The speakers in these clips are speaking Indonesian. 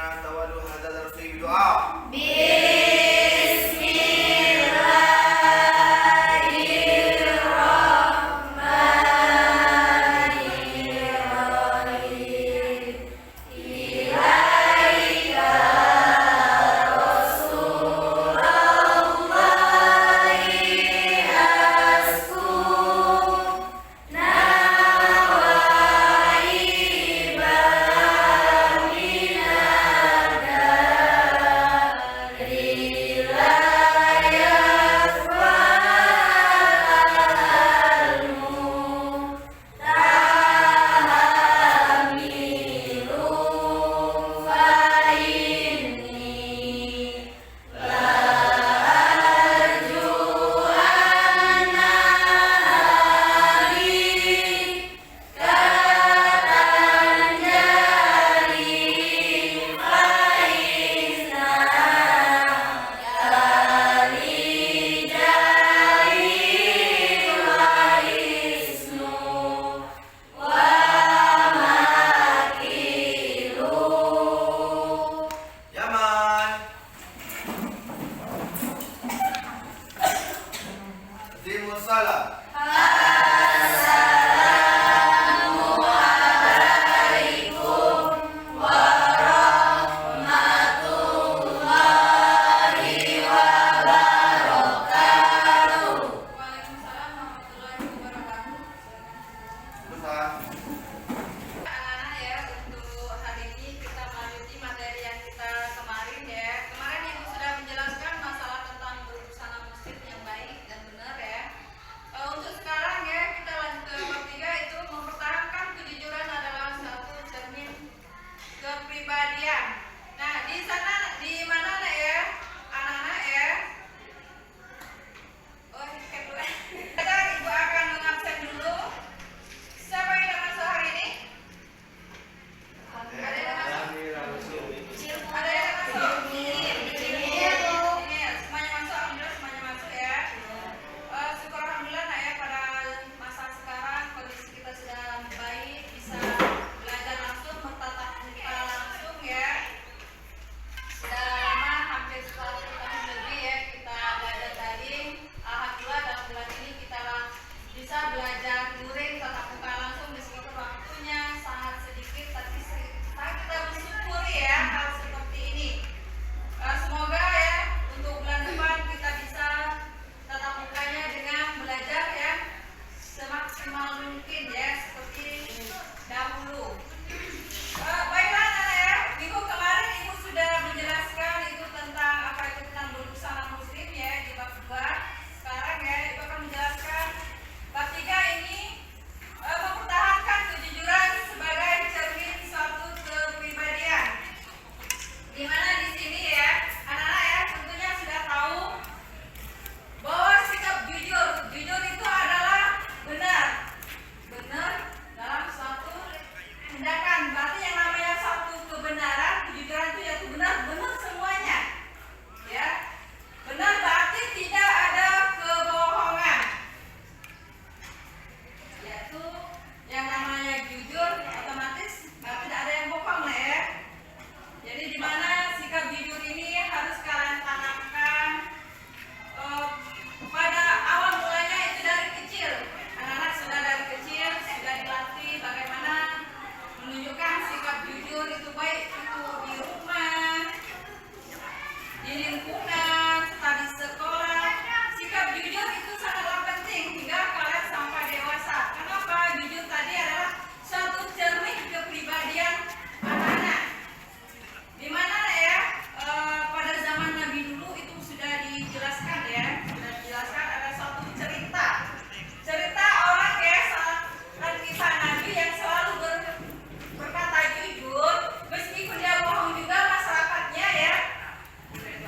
Semuanya tawadu hadza darsi berdoa.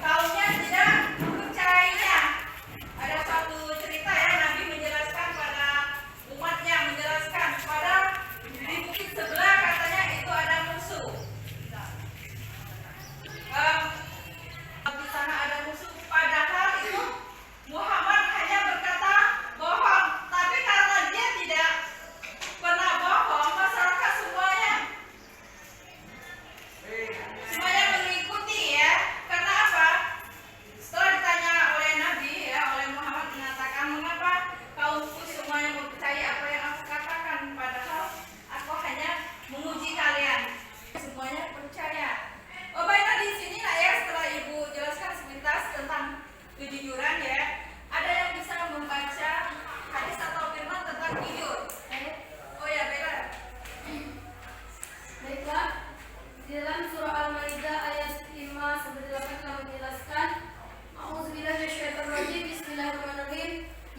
Taunya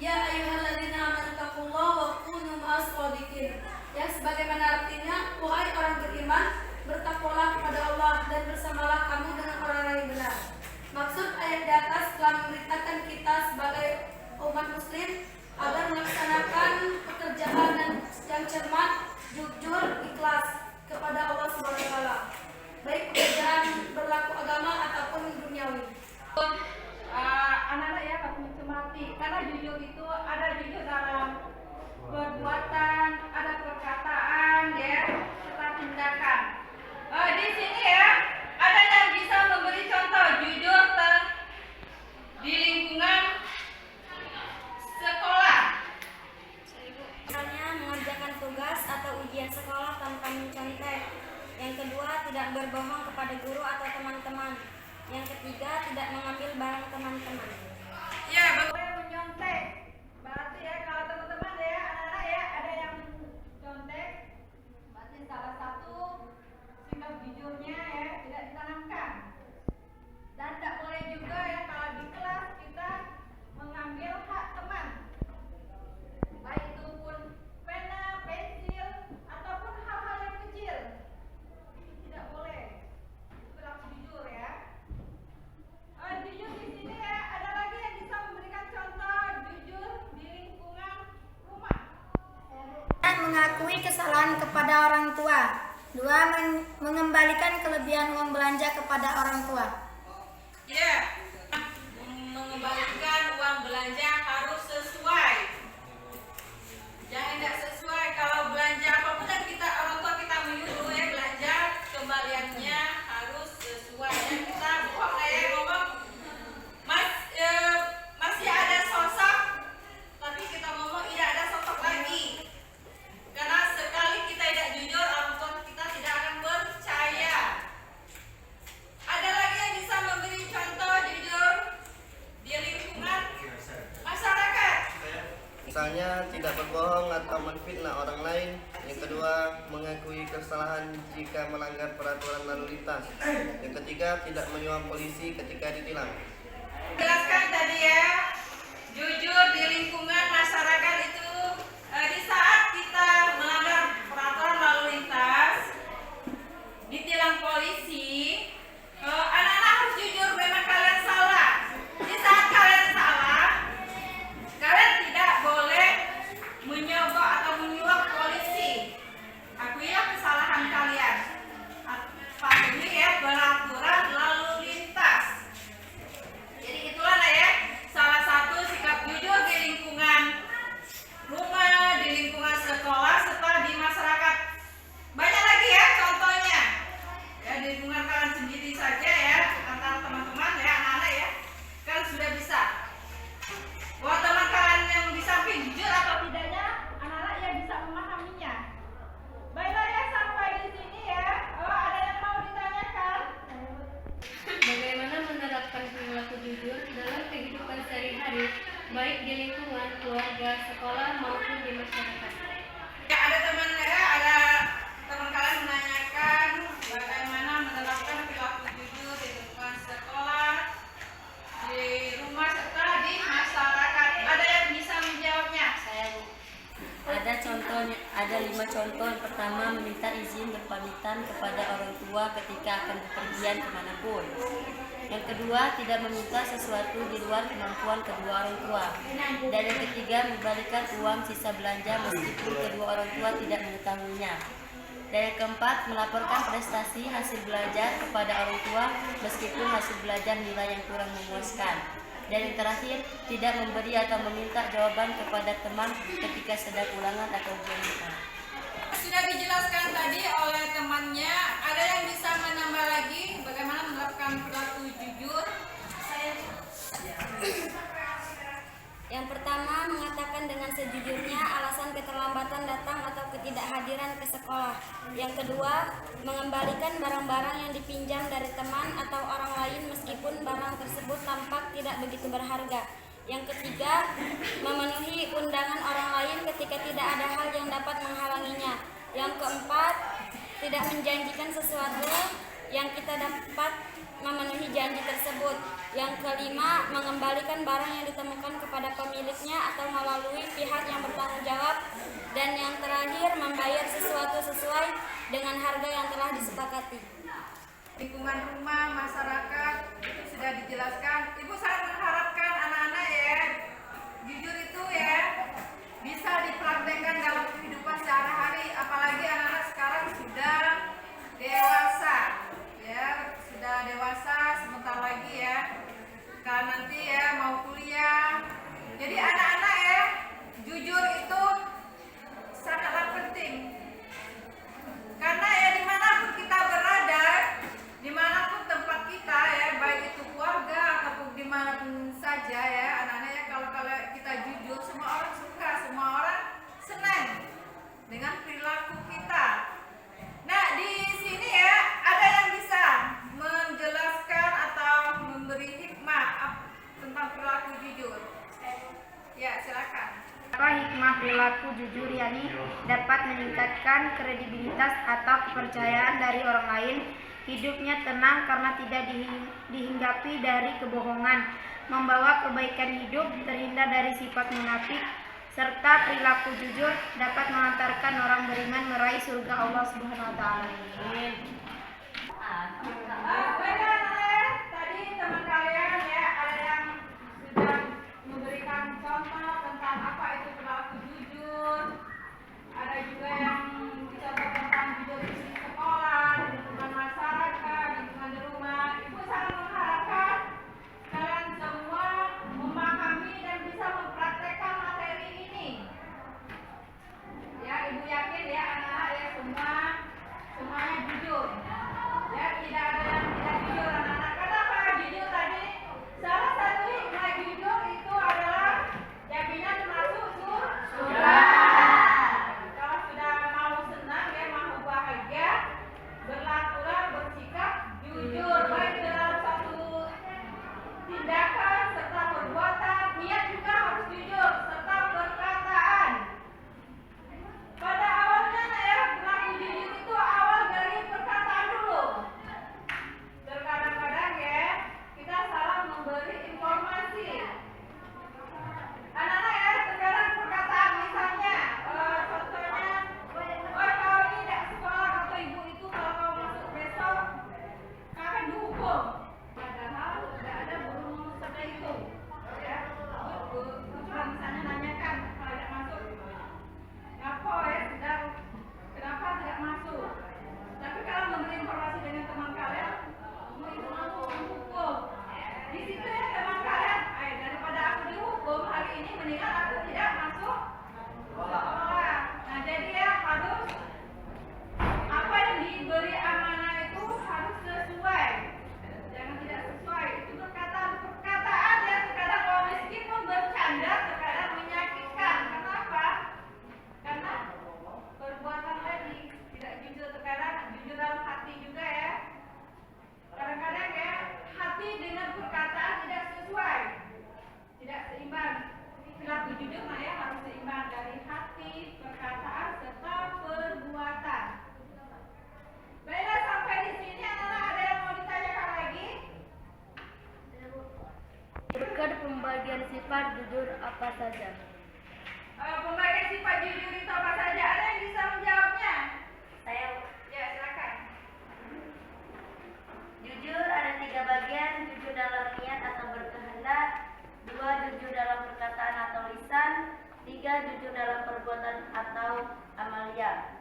Ya ayyuhalladzina amanu taqullaha wa kunu ma'as shodiqin. Yang sebagaimana artinya, wahai orang beriman, bertakwalah kepada Allah dan bersamalah kamu dengan orang-orang yang benar. Maksud ayat di atas telah memerintahkan kita sebagai umat muslim agar melaksanakan pekerjaan yang cermat, jujur, ikhlas kepada Allah SWT, baik pekerjaan berlaku agama ataupun duniawi. Anak-anak ya harus mencermati, karena jujur itu ada jujur dalam perbuatan, ada perkataan ya, serta tindakan. Di sini ya ada yang bisa memberi contoh jujur di lingkungan sekolah. Misalnya mengerjakan tugas atau ujian sekolah tanpa mencontek. Yang kedua, tidak berbohong kepada guru atau teman-teman. Yang ketiga, tidak mengambil barang teman-teman. Ya, boleh menyontek. Berarti ya kalau teman-teman ya, anak-anak ya, ada yang contek, berarti salah satu sikap jujurnya ya tidak ditanamkan. Dan tidak boleh juga ya kalau di kelas kita mengambil hak teman, baik itu pun pena, pensil, ataupun hal-hal yang kecil. Tidak boleh. Itu berlaku jujur ya. Jujur di sini ya, ada lagi yang bisa memberikan contoh jujur di lingkungan rumah. Dan mengakui kesalahan kepada orang tua. Dua, mengembalikan kelebihan uang belanja kepada orang tua. Ya, mengembalikan uang belanja harus sesuai. Jangan tidak sesuai. Kalau belanja apapun yang kita orang tua kita menyuruh ya belanja, kembaliannya harus sesuai. Dan kita bohong ya ngomong masih ada sosok, tapi kita ngomong tidak ada sosok lagi. Karena sekali kita tidak jujur, orang tua kita tidak akan percaya. Ada lagi yang bisa memberi contoh jujur di lingkungan masyarakat. Misalnya tidak berbohong atau menfitnah orang lain. Yang kedua, mengakui kesalahan jika melanggar peraturan lalu lintas. Yang ketiga, tidak menyuap polisi ketika ditilang. Jelaskan tadi ya, jujur di lingkungan masyarakat itu di saat kita melanggar peraturan lalu lintas, ditilang polisi, anak-anak harus jujur memang kalian salah. Di saat kalian salah, kalian tidak boleh menyogok atau menyuap polisi. Akuilah kesalahan kalian. Patuhi ya peraturan lalu lintas. Jadi itulah ya salah satu sikap jujur di lingkungan rumah, di lingkungan sekolah, serta di masyarakat. Banyak lagi ya contohnya. Ya di lingkungan kalian sendiri saja ya, antara teman-teman ya, anak-anak ya, kan sudah bisa. Buat teman kalian yang di samping jujur atau tidaknya, anak-anak ya bisa memahaminya. Baiklah ya sampai di sini ya. Ada yang mau ditanyakan? Bagaimana menerapkan perilaku jujur dalam kehidupan sehari-hari, baik di lingkungan keluarga, sekolah maupun di masyarakat? Ya, ada teman kalian menanyakan bagaimana menerapkan perilaku jujur di lingkungan sekolah, di rumah serta di masyarakat. Ada yang bisa menjawabnya? Saya Bu. Ada 5 contoh. Yang pertama, meminta izin berpamitan kepada orang tua ketika akan bepergian kemanapun. Yang kedua, tidak meminta sesuatu di luar kemampuan kedua orang tua. Dan yang ketiga, membalikan uang sisa belanja meskipun kedua orang tua tidak mengetahuinya. Dan yang keempat, melaporkan prestasi hasil belajar kepada orang tua meskipun hasil belajar nilai yang kurang memuaskan. Dan yang terakhir, tidak memberi atau meminta jawaban kepada teman ketika sedang ulangan atau ujian. Sudah dijelaskan tadi oleh temannya. Ada yang bisa menambah lagi bagaimana menerapkan perilaku jujur? Yang pertama, mengatakan dengan sejujurnya alasan keterlambatan datang atau ketidakhadiran ke sekolah. Yang kedua, mengembalikan barang-barang yang dipinjam dari teman atau orang lain meskipun barang tersebut tampak tidak begitu berharga. Yang ketiga, memenuhi undangan orang lain ketika tidak ada hal yang dapat menghalanginya. Yang keempat, tidak menjanjikan sesuatu yang yang kita dapat memenuhi janji tersebut. Yang kelima, mengembalikan barang yang ditemukan kepada pemiliknya atau melalui pihak yang bertanggung jawab. Dan yang terakhir, membayar sesuatu sesuai dengan harga yang telah disepakati. Lingkungan rumah, masyarakat itu sudah dijelaskan. Ibu sangat mengharapkan anak-anak ya, jujur itu ya bisa dipraktekkan dalam kehidupan sehari-hari. Apalagi anak-anak sekarang sudah dewasa, ya sudah dewasa sebentar lagi ya. Kalau nanti ya mau kuliah. Jadi anak-anak ya, jujur itu sangatlah penting. Karena ya dimanapun kita berada, dimanapun tempat kita ya, baik itu keluarga ataupun dimanapun saja ya, anak-anak ya, kalau kita jujur, semua orang suka, semua orang senang dengan perilaku kita. Nah di sini ya ada yang bisa menjelaskan atau memberi hikmah tentang perilaku jujur. Ya silakan. Apa hikmah perilaku jujur, yakni dapat meningkatkan kredibilitas atau kepercayaan dari orang lain, hidupnya tenang karena tidak dihinggapi dari kebohongan, membawa kebaikan hidup, terhindar dari sifat munafik, serta perilaku jujur dapat mengantarkan orang beriman meraih surga Allah Subhanahu wa taala. Amin. Tadi teman kalian ya ada yang sudah memberikan contoh tentang apa itu perilaku jujur. Ada juga yang dicontoh tentang jujur di sekolah, di lingkungan masyarakat, di lingkungan di rumah. Ibu sangat mengharapkan kalian semua memahami dan bisa mempraktekkan materi ini. Ya, ibu yakin ya anak-anak ya semuanya jujur. Ya, tidak ada yang tidak jujur anak-anak. Kenapa jujur tadi? Salah satu hikmah jujur itu adalah jaminan masuk surga. Kalau sudah mau senang ya, mau bahagia, berlakulah bersikap jujur baik dalam satu tindakan serta perbuatan. Niat juga harus jujur serta perkataan. Pada awalnya ya, berlaku jujur itu awal dari perkataan dulu. Terkadang-kadang ya, kita salah memberi informasi. Anak-anak ya, terkadang perkataan misalnya, contohnya, kalau ini tidak sekolah atau ibu itu kalau kau masuk besok akan dihukum. Padahal tidak ada burung seperti itu. Ya, cuma misalnya nanyakan kalau tidak masuk. Apa ya sedang kenapa tidak masuk? Tapi kalau memberi informasi dengan teman kalian, mau itu masuk hukum. Di situ ya teman kalian, daripada aku dihukum hari ini mendingan aku tidak masuk sekolah. Nah jadi ya harus apa yang diberi amanah itu harus sesuai. Jangan tidak sesuai. Itu perkataan ya terkadang kalau meskipun bercanda terkadang menyakitkan. Kenapa? Karena perbuatan tadi tidak jujur, terkadang jujur dalam hati juga ya. Kadang-kadang ya hati dengan perkataan tidak sesuai, tidak seimbang. Perilaku jujur mah ya harus seimbang dari hati, perkataan serta perbuatan. Baiklah sampai di sini anak-anak ada yang mau ditanyakan lagi? Berkat pembagian sifat jujur apa saja? Pembagian sifat jujur itu apa saja? Ada yang bisa menjawabnya? Saya Ya silakan. jujur ada 3 bagian: jujur dalam niat atau berkehendak, 2 jujur dalam perkataan atau lisan, 3 jujur dalam perbuatan atau amalia.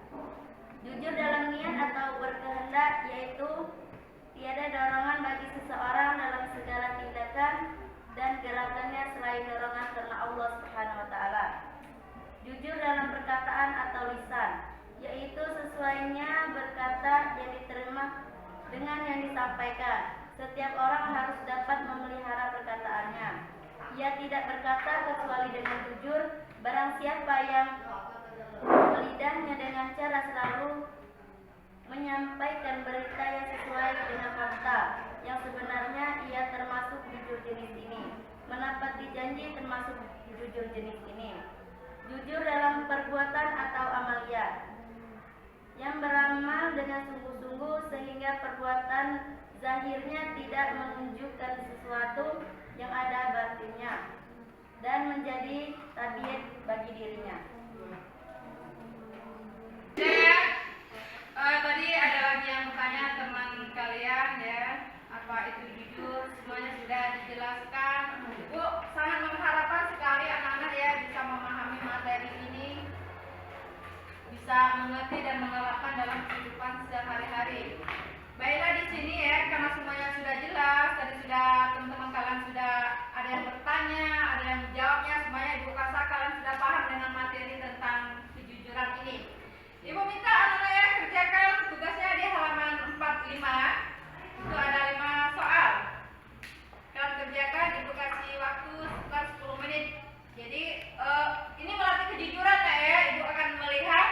Jujur dalam niat atau berkehendak yaitu tiada dorongan bagi seseorang dalam segala tindakan dan gerakannya selain dorongan karena Allah Subhanahu wa taala. Jujur dalam perkataan atau lisan yaitu sesuainya berkata yang diterima dengan yang disampaikan. Setiap orang harus dapat memelihara perkataannya. Ia tidak berkata kecuali dengan jujur. Barang siapa yang melidahnya dengan cara selalu menyampaikan berita yang sesuai dengan fakta yang sebenarnya, ia termasuk jujur jenis ini. Menepati janji termasuk jujur jenis ini. Jujur dalam perbuatan atau amalia yang beramal dengan sungguh-sungguh sehingga perbuatan perbuatan zahirnya tidak menunjukkan sesuatu yang ada batinnya dan menjadi tabiat bagi dirinya. Ya, tadi ada lagi yang bertanya teman kalian ya, apa itu jujur, semuanya sudah dijelaskan. Ibu sangat mengharapkan sekali anak-anak ya bisa memahami materi ini, bisa mengerti dan menerapkan dalam kehidupan sehari-hari. Baiklah di sini ya, karena semuanya sudah jelas, tadi sudah teman-teman kalian sudah ada yang bertanya, ada yang menjawabnya, semuanya Ibu rasa kalian sudah paham dengan materi tentang kejujuran ini. Ibu minta anak-anak ya kerjakan tugasnya di halaman 45. Itu ada 5 soal. Kalian kerjakan, Ibu kasih waktu sekitar 10 menit. Jadi ini melatih kejujuran ya. Ibu akan melihat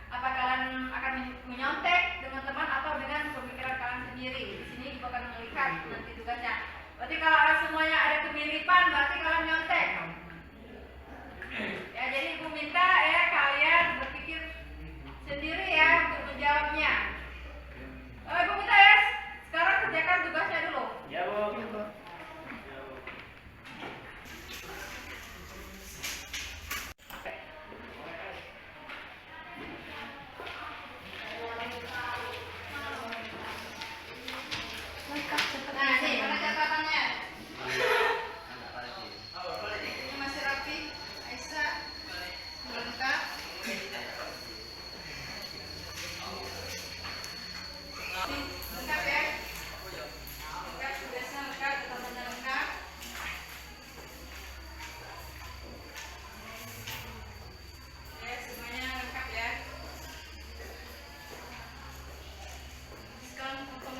apa kalian akan menyontek dengan teman atau dengan pemikiran kalian sendiri. Di sini Ibu akan melihat nanti tugasnya. Berarti kalau semuanya ada kemiripan, berarti kalian nyontek. Ya, jadi Ibu minta ya kalian berpikir sendiri ya untuk menjawabnya. Ibu minta ya sekarang kerjakan tugasnya dulu. Ya, Bu. Nah, nih mana catatannya? Ini masih rapi, Aisyah, lengkap. Lengkap ya? Lengkap, tugasnya lengkap, teman-teman lengkap. Ya, semuanya lengkap ya. Sekarang potong.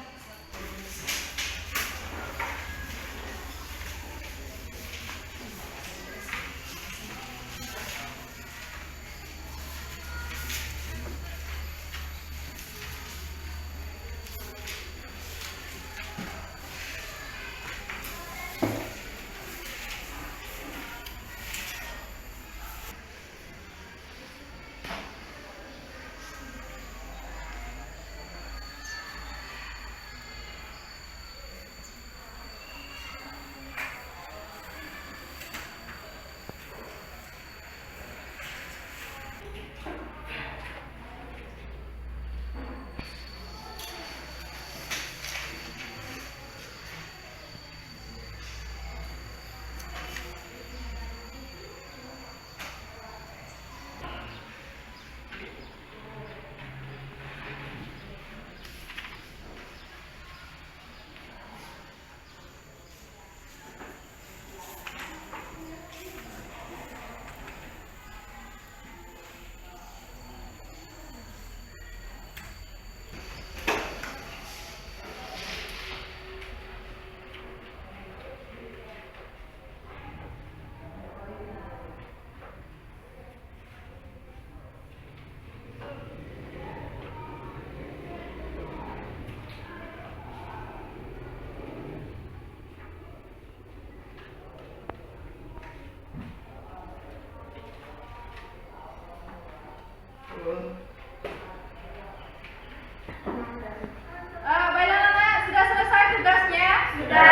Baiklah anak, sudah selesai tugasnya? Sudah.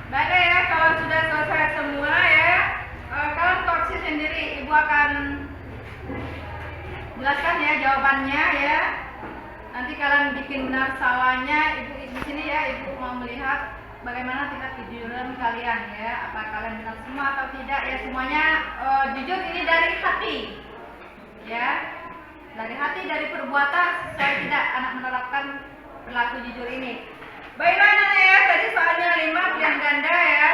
Baiklah ya, kalau sudah selesai semua ya, kalian koreksi sendiri. Ibu akan jelaskan ya jawabannya ya. Nanti kalian bikin benar salahnya. Ibu di sini ya, Ibu mau melihat bagaimana tingkat kejujuran kalian ya. Apa kalian benar semua atau tidak ya? Semuanya jujur ini dari hati ya. Dari hati, dari perbuatan, saya tidak anak menerapkan perilaku jujur ini. Baiklah anak ya, tadi soalnya 5 pilihan ganda ya.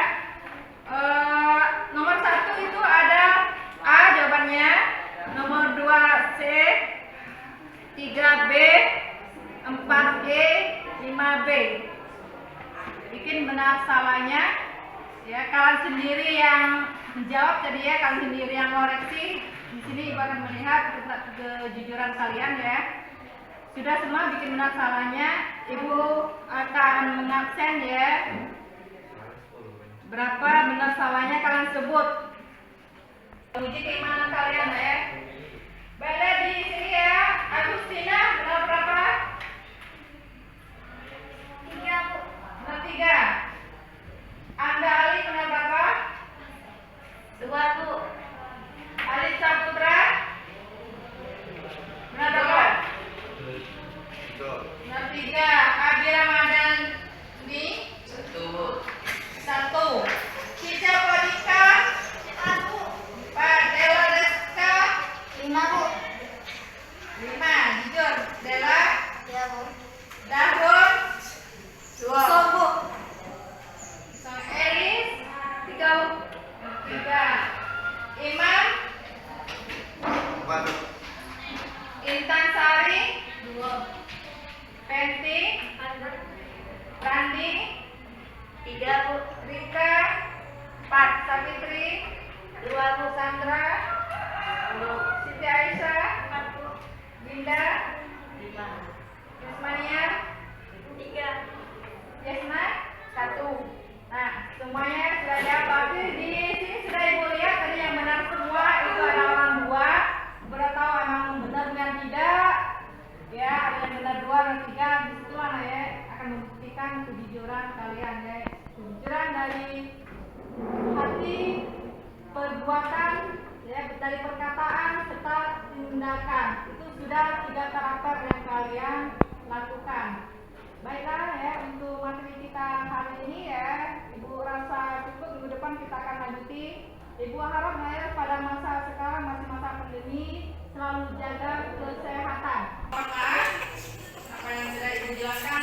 Nomor 1 itu ada A jawabannya, nomor 2 C, 3B, 4G, 5B. Bikin benar salahnya ya, kalian sendiri yang menjawab tadi ya, kalian sendiri yang koreksi. Di sini Ibu akan melihat kejujuran kalian ya. Sudah semua bikin benar salahnya, Ibu akan mengabsen ya. Berapa benar salahnya kalian sebut. Uji keimanan kalian ya. Baiklah di sini ya, Agustina benar berapa? Yunda? 5. Yusmania? 3. Yasna? 1. Nah, semuanya sudah dapat. Di sini sudah Ibu lihat tadi yang benar semua itu ada orang 2. Sudah tahu emang benar dan tidak. Ya, ada yang benar 2 dan 3. Disitulah ya akan membuktikan kejujuran kalian ya. Kejujuran dari hati, perbuatan, ya, dari perkataan serta tindakan. Itu sudah 3 karakter yang kalian lakukan. Baiklah ya, untuk materi kita hari ini ya, Ibu rasa cukup. Minggu depan kita akan lanjuti. Ibu harap ya pada masa sekarang masih masa pandemi selalu jaga kesehatan. Apa yang sudah Ibu jelaskan